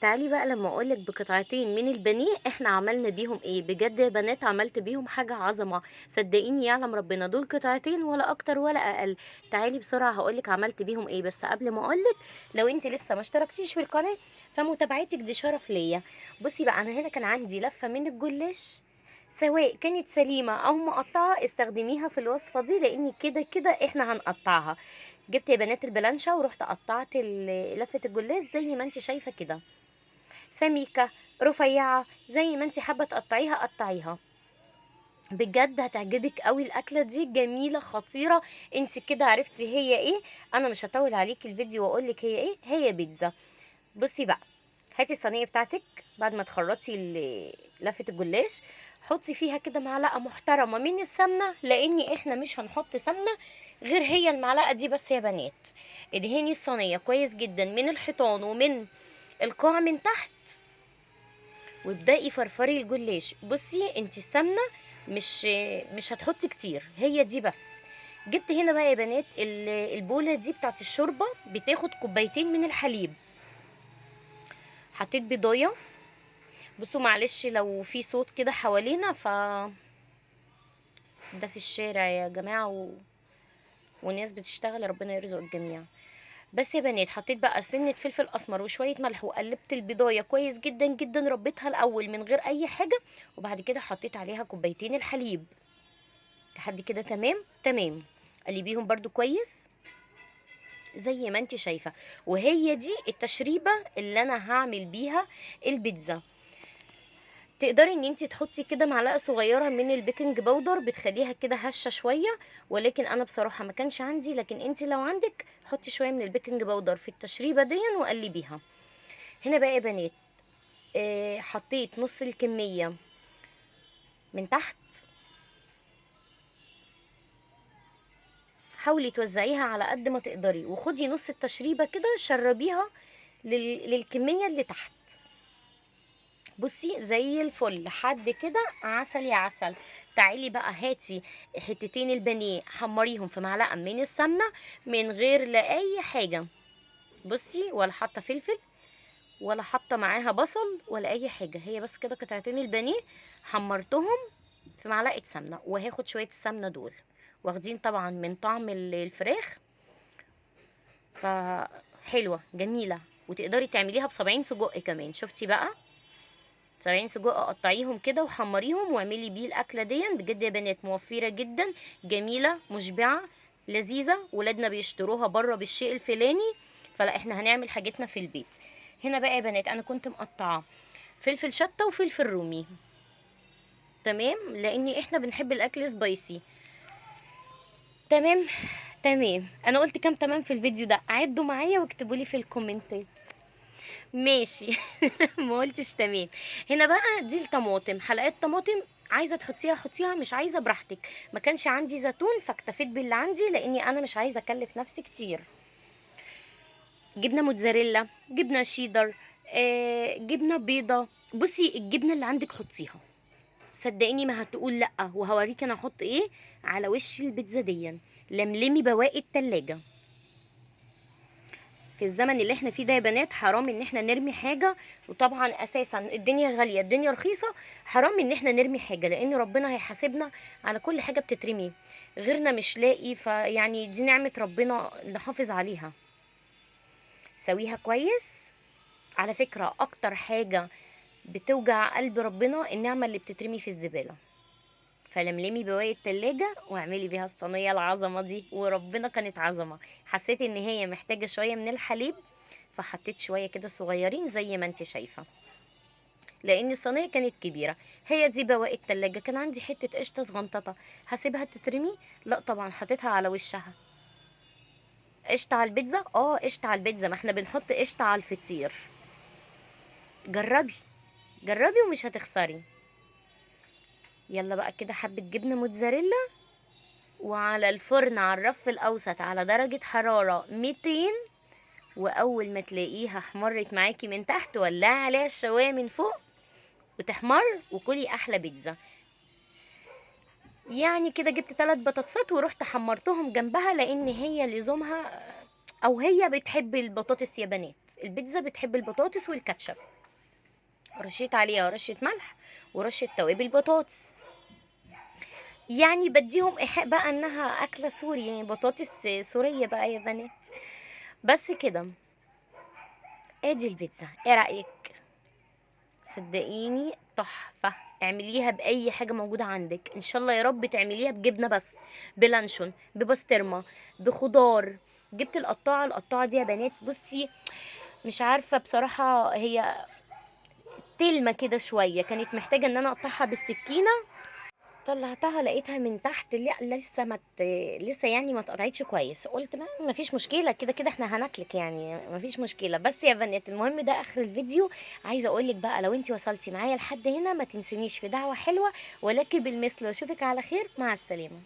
تعالي بقى لما اقولك بقطعتين من البانيه احنا عملنا بيهم ايه. بجد يا بنات عملت بيهم حاجة عظمة، صدقيني يعلم ربنا دول قطعتين ولا اكتر ولا اقل. تعالي بسرعة هقولك عملت بيهم ايه، بس قبل ما اقولك لو انت لسه ما اشتركتيش في القناة فمتابعتك دي شرف ليا. بصي بقى انا هنا كان عندي لفة من الجلاش، سواء كانت سليمة او مقطعة استخدميها في الوصفة دي لان كده كده احنا هنقطعها. جبت يا بنات البلانشة ورحت قطعت لفة الجلاش زي ما انت شايفة كده، سميكة رفيعة زي ما انت حابة تقطعيها قطعيها. بجد هتعجبك قوي الاكله دي، جميله خطيره. انت كده عرفتي هي ايه. انا مش هطول عليكي الفيديو واقولك هي ايه، هي بيتزا. بصي بقى، هاتي الصينيه بتاعتك بعد ما تخرطي لفه الجلاش، حطي فيها كده معلقه محترمه من السمنه، لان احنا مش هنحط سمنه غير هي المعلقه دي بس يا بنات. ادهني الصينيه كويس جدا من الحيطان ومن القاع من تحت، وابدأي فرفري الجلاش. بصي انت السمنه مش هتحطي كتير، هي دي بس. جبت هنا بقى يا بنات البوله دي بتاعت الشوربه، بتاخد كوبايتين من الحليب. حطيت بيضايه، بصوا معلش لو في صوت كده حوالينا ده في الشارع يا جماعه وناس بتشتغل، ربنا يرزق الجميع. بس يا بنات حطيت بقى سنه فلفل اسمر وشويه ملح، وقلبت البضايه كويس جدا جدا، ربيتها الاول من غير اي حاجه، وبعد كده حطيت عليها كوبايتين الحليب. لحد كده تمام تمام. قلبيهم برضو كويس زي ما انت شايفه. وهي دي التشريبه اللي انا هعمل بيها البيتزا. تقدري ان انت تحطي كده معلقه صغيره من البيكنج باودر، بتخليها كده هشه شويه، ولكن انا بصراحه ما كانش عندي، لكن انت لو عندك حطي شويه من البيكنج باودر في التشريبه دي وقلبيها. هنا بقى يا بنات حطيت نص الكميه من تحت، حاولي توزعيها على قد ما تقدري، وخدي نص التشريبه كده شربيها للكميه اللي تحت. بصي زي الفل لحد كده عسل يا عسل. تعالي بقى هاتي حتتين البانيه حمريهم في معلقه من السمنه من غير لا اي حاجه. بصي ولا حاطه فلفل ولا حاطه معاها بصل ولا اي حاجه، هي بس كده قطعتين البانيه حمرتهم في معلقه سمنه، وهاخد شويه السمنه دول واخدين طبعا من طعم الفراخ، فحلوه جميله. وتقدري تعمليها بصبعين سجق كمان. شفتي بقى، 70 سجق قطعيهم كده وحمريهم واعملي بيه الاكله دي. بجد يا بنات موفره جدا، جميله مشبعه لذيذه، ولادنا بيشتروها بره بالشيء الفلاني، فلا احنا هنعمل حاجتنا في البيت. هنا بقى يا بنات انا كنت مقطعه فلفل شطه وفلفل رومي، تمام، لاني احنا بنحب الاكل سبايسي. تمام تمام. انا قلت كام تمام في الفيديو ده؟ عدوا معايا واكتبوا لي في الكومنتات. ماشي. ما قلتش تمام. هنا بقى دي الطماطم، حلقات طماطم، عايزه تحطيها حطيها، مش عايزه براحتك. ما كانش عندي زيتون فاكتفيت باللي عندي لاني انا مش عايزه اكلف نفسي كتير. جبنه موتزاريلا، جبنه شيدر، جبنه بيضه. بصي الجبنه اللي عندك حطيها، صدقيني ما هتقول لا، وهوريك انا احط ايه على وش البيتزا دي. لملمي بواقي التلاجة. في الزمن اللي احنا فيه ده يا بنات حرام ان احنا نرمي حاجة، وطبعا اساسا الدنيا غالية الدنيا رخيصة، حرام ان احنا نرمي حاجة لان ربنا هيحاسبنا على كل حاجة بتترمي. غيرنا مش لاقي، فيعني دي نعمة ربنا نحافظ عليها. سويها كويس. على فكرة اكتر حاجة بتوجع قلب ربنا النعمة اللي بتترمي في الزبالة. فلملمي بواقي التلاجة واعملي بيها الصينية العظمة دي، وربنا كانت عظمة. حسيت ان هي محتاجة شوية من الحليب فحطيت شوية كده صغيرين زي ما انت شايفة، لان الصينية كانت كبيرة. هي دي بواقي التلاجة. كان عندي حتة قشطة صغنططة هسيبها تترمي؟ لا طبعا حطيتها على وشها. قشطة على البيتزا؟ اه قشطة على البيتزا، ما احنا بنحط قشطة على الفطير. جربي جربي ومش هتخسري. يلا بقى كده حبة جبنة موتزاريلا، وعلى الفرن على الرف الاوسط على درجة حرارة 200، واول ما تلاقيها احمرت معاكي من تحت ولعي عليها الشوايه من فوق وتحمر، وكلي احلى بيتزا. يعني كده جبت 3 بطاطسات ورحت حمرتهم جنبها، لان هي لزومها او هي بتحب البطاطس يا بنات، البيتزا بتحب البطاطس والكاتشب. رشيت عليها رشة ملح ورشة توابل بطاطس. يعني بديهم إيحاء بقى إنها أكلة سوري، يعني بطاطس سورية بقى يا بنات. بس كده، ادي البيتزا، ايه رأيك؟ صدقيني تحفة. اعمليها بأي حاجة موجودة عندك، ان شاء الله يا رب تعمليها بجبنة بس، بلانشون، ببسطرمة، بخضار. جبت القطاعة دي يا بنات، بصي مش عارفة بصراحة، هي تلمة كده شوية، كانت محتاجة ان انا اقطعها بالسكينة. طلعتها لقيتها من تحت، لا لسه لسه يعني ما اتقطعتش كويس. قلت ما فيش مشكله، كده كده احنا هناكلك يعني، ما فيش مشكله. بس يا بنات المهم ده اخر الفيديو. عايزه اقول لك بقى، لو انت وصلتي معايا لحد هنا ما تنسينيش في دعوه حلوه ولكن بالمثل، واشوفك على خير، مع السلامه.